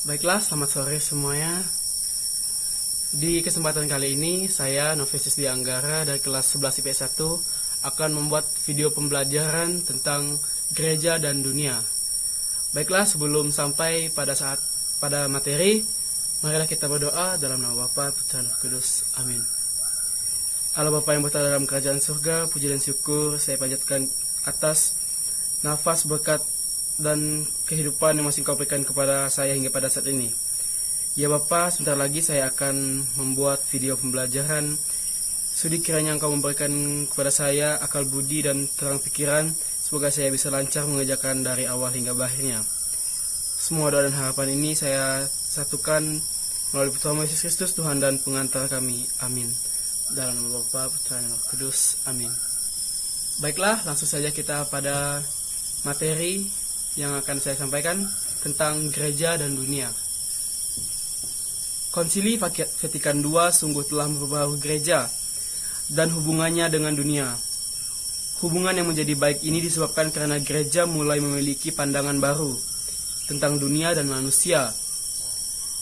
Baiklah, selamat sore semuanya. Di kesempatan kali ini, saya Novisius Dianggara dari kelas 11 IPS 1 akan membuat video pembelajaran tentang gereja dan dunia. Baiklah, sebelum sampai pada materi, marilah kita berdoa dalam nama Bapa, Putra, dan Roh Kudus. Amin. Allah Bapa yang berada dalam kerajaan surga, puji dan syukur saya panjatkan atas nafas berkat dan kehidupan yang masih Kau berikan kepada saya hingga pada saat ini. Ya Bapa, sebentar lagi saya akan membuat video pembelajaran. Sudi kiranya Engkau memberikan kepada saya akal budi dan terang pikiran. Semoga saya bisa lancar mengerjakan dari awal hingga akhirnya. Semua doa dan harapan ini saya satukan melalui Putra Yesus Kristus, Tuhan dan pengantar kami. Amin. Dalam nama Bapa, Putra, dan Roh Kudus. Amin. Baiklah, langsung saja kita pada materi yang akan saya sampaikan tentang gereja dan dunia. Konsili Vatikan II sungguh telah memperbaharui gereja dan hubungannya dengan dunia. Hubungan yang menjadi baik ini disebabkan karena gereja mulai memiliki pandangan baru tentang dunia dan manusia.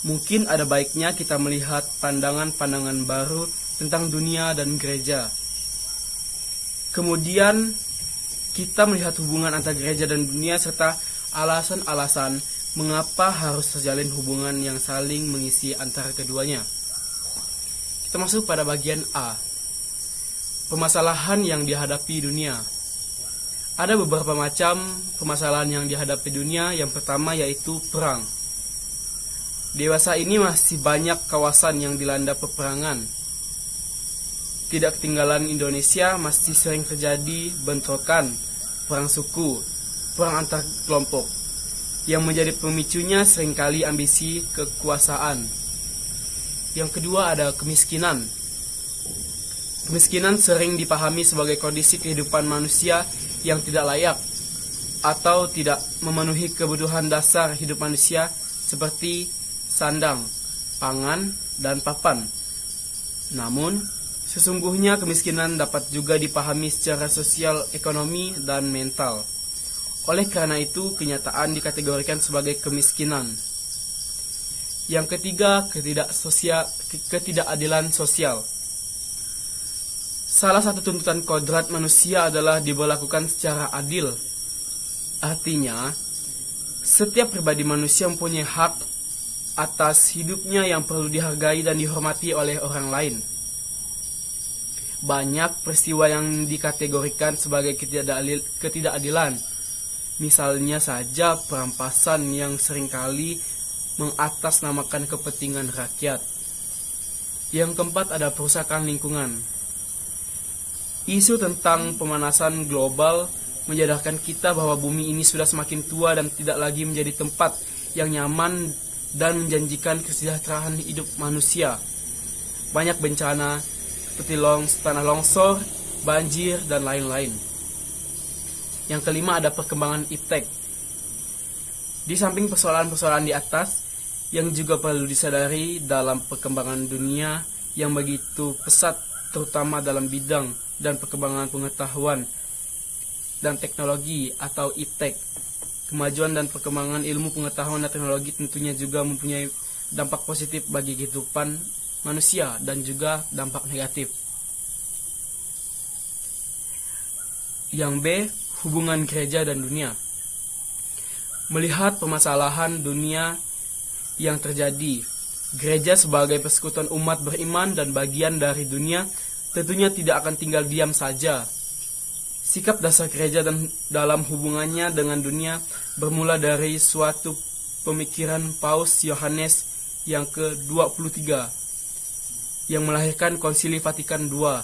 Mungkin ada baiknya kita melihat pandangan-pandangan baru tentang dunia dan gereja. Kemudian kita melihat hubungan antara gereja dan dunia serta alasan-alasan mengapa harus terjalin hubungan yang saling mengisi antara keduanya. Kita masuk pada bagian A. Permasalahan yang dihadapi dunia. Ada beberapa macam permasalahan yang dihadapi dunia. Yang pertama yaitu perang. Dewasa ini masih banyak kawasan yang dilanda peperangan. Tidak ketinggalan Indonesia, masih sering terjadi bentrokan, perang suku, perang antar kelompok. Yang menjadi pemicunya seringkali ambisi kekuasaan. Yang kedua ada kemiskinan. Kemiskinan sering dipahami sebagai kondisi kehidupan manusia yang tidak layak atau tidak memenuhi kebutuhan dasar hidup manusia seperti sandang, pangan, dan papan. Namun, sesungguhnya kemiskinan dapat juga dipahami secara sosial, ekonomi, dan mental. Oleh karena itu, kenyataan dikategorikan sebagai kemiskinan. Yang ketiga, ketidakadilan sosial. Salah satu tuntutan kodrat manusia adalah diberlakukan secara adil. Artinya, setiap pribadi manusia mempunyai hak atas hidupnya yang perlu dihargai dan dihormati oleh orang lain. Banyak peristiwa yang dikategorikan sebagai ketidakadilan. Misalnya saja perampasan yang seringkali mengatasnamakan kepentingan rakyat. Yang keempat ada perusakan lingkungan. Isu tentang pemanasan global menyadarkan kita bahwa bumi ini sudah semakin tua dan tidak lagi menjadi tempat yang nyaman dan menjanjikan kesejahteraan hidup manusia. Banyak bencana seperti tanah longsor, banjir, dan lain-lain. Yang kelima ada perkembangan iptek. Di samping persoalan-persoalan di atas, yang juga perlu disadari dalam perkembangan dunia yang begitu pesat, terutama dalam bidang dan perkembangan pengetahuan dan teknologi atau iptek. Kemajuan dan perkembangan ilmu pengetahuan dan teknologi tentunya juga mempunyai dampak positif bagi kehidupan manusia dan juga dampak negatif. Yang B, hubungan gereja dan dunia. Melihat permasalahan dunia yang terjadi, gereja sebagai persekutuan umat beriman dan bagian dari dunia tentunya tidak akan tinggal diam saja. Sikap dasar gereja dan dalam hubungannya dengan dunia bermula dari suatu pemikiran Paus Yohanes yang ke-23 yang melahirkan Konsili Vatikan II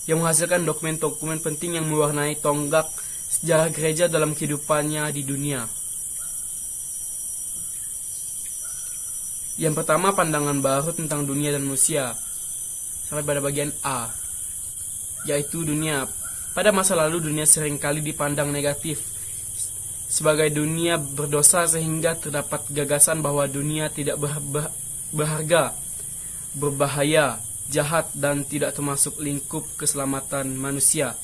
yang menghasilkan dokumen-dokumen penting yang mewarnai tonggak sejarah gereja dalam kehidupannya di dunia. Yang pertama, pandangan baru tentang dunia dan manusia. Sampai pada bagian A, yaitu dunia. Pada masa lalu dunia seringkali dipandang negatif sebagai dunia berdosa sehingga terdapat gagasan bahwa dunia tidak berharga, berbahaya, jahat, dan tidak termasuk lingkup keselamatan manusia.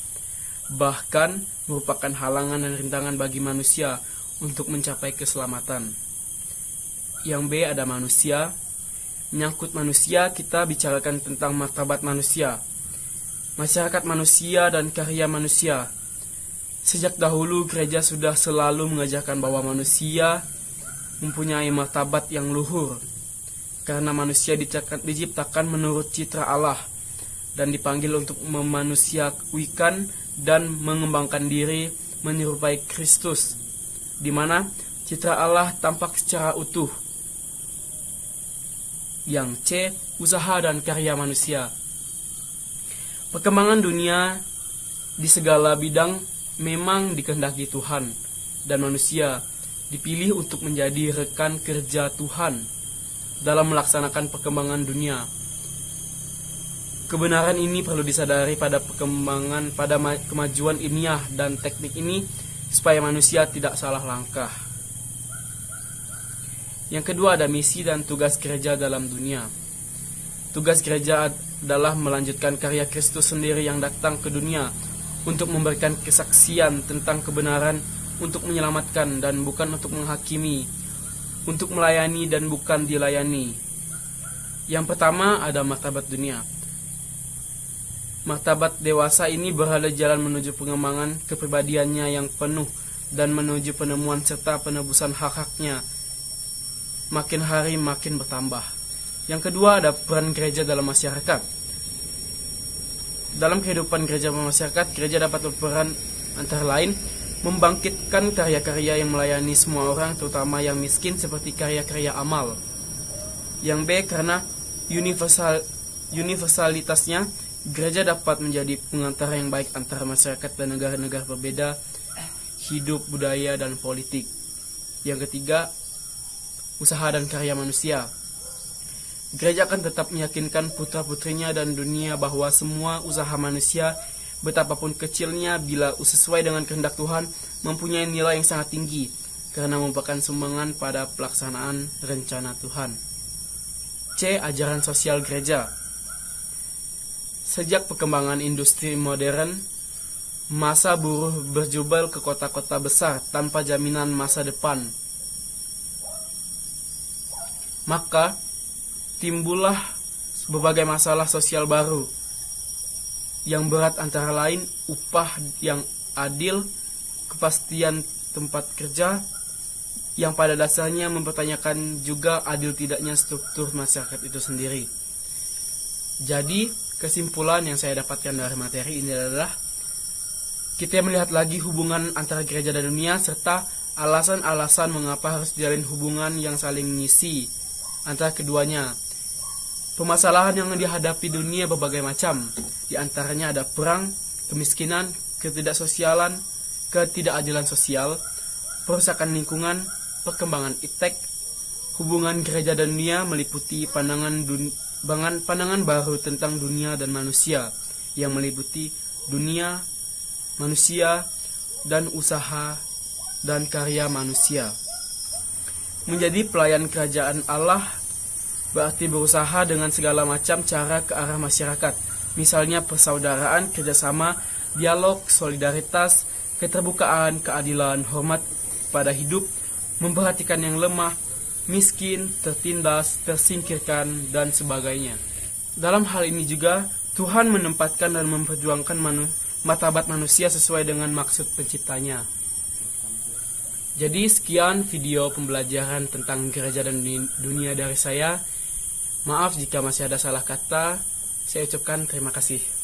Bahkan merupakan halangan dan rintangan bagi manusia untuk mencapai keselamatan. Yang B ada manusia. Menyangkut manusia, kita bicarakan tentang martabat manusia, masyarakat manusia, dan karya manusia. Sejak dahulu gereja sudah selalu mengajarkan bahwa manusia mempunyai martabat yang luhur, karena manusia diciptakan menurut citra Allah dan dipanggil untuk memanusiawikan dan mengembangkan diri menyerupai Kristus, di mana citra Allah tampak secara utuh. Yang C, usaha dan karya manusia. Perkembangan dunia di segala bidang memang dikehendaki Tuhan, dan manusia dipilih untuk menjadi rekan kerja Tuhan dalam melaksanakan perkembangan dunia. Kebenaran ini perlu disadari pada kemajuan ilmiah dan teknik ini supaya manusia tidak salah langkah. Yang kedua ada misi dan tugas gereja dalam dunia. Tugas gereja adalah melanjutkan karya Kristus sendiri yang datang ke dunia untuk memberikan kesaksian tentang kebenaran, untuk menyelamatkan dan bukan untuk menghakimi, untuk melayani dan bukan dilayani. Yang pertama ada martabat dunia. Martabat dewasa ini berada jalan menuju pengembangan kepribadiannya yang penuh dan menuju penemuan serta penebusan hak-haknya makin hari makin bertambah. Yang kedua ada peran gereja dalam masyarakat. Dalam kehidupan gereja masyarakat, gereja dapat berperan antara lain membangkitkan karya-karya yang melayani semua orang, terutama yang miskin, seperti karya-karya amal. Yang B, karena universalitasnya, gereja dapat menjadi pengantara yang baik antara masyarakat dan negara-negara berbeda, hidup, budaya, dan politik. Yang ketiga, usaha dan karya manusia. Gereja akan tetap meyakinkan putra-putrinya dan dunia bahwa semua usaha manusia, betapapun kecilnya, bila sesuai dengan kehendak Tuhan, mempunyai nilai yang sangat tinggi karena merupakan sumbangan pada pelaksanaan rencana Tuhan. C. Ajaran sosial gereja. Sejak perkembangan industri modern, masa buruh berjubel ke kota-kota besar tanpa jaminan masa depan. Maka timbullah berbagai masalah sosial baru yang berat, antara lain upah yang adil, kepastian tempat kerja, yang pada dasarnya mempertanyakan juga adil tidaknya struktur masyarakat itu sendiri. Jadi kesimpulan yang saya dapatkan dari materi ini adalah kita melihat lagi hubungan antara gereja dan dunia serta alasan-alasan mengapa harus jalin hubungan yang saling mengisi antara keduanya. Permasalahan yang dihadapi dunia berbagai macam. Di antaranya ada perang, kemiskinan, ketidaksosialan, ketidakadilan sosial, perusakan lingkungan, perkembangan iptek. Hubungan gereja dan dunia meliputi pandangan baru tentang dunia dan manusia, yang meliputi dunia, manusia, dan usaha dan karya manusia. Menjadi pelayan kerajaan Allah berarti berusaha dengan segala macam cara ke arah masyarakat, misalnya persaudaraan, kerjasama, dialog, solidaritas, keterbukaan, keadilan, hormat pada hidup, memperhatikan yang lemah, miskin, tertindas, tersingkirkan, dan sebagainya. Dalam hal ini juga, Tuhan menempatkan dan memperjuangkan martabat manusia sesuai dengan maksud penciptanya. Jadi sekian video pembelajaran tentang gereja dan dunia dari saya. Maaf jika masih ada salah kata. Saya ucapkan terima kasih.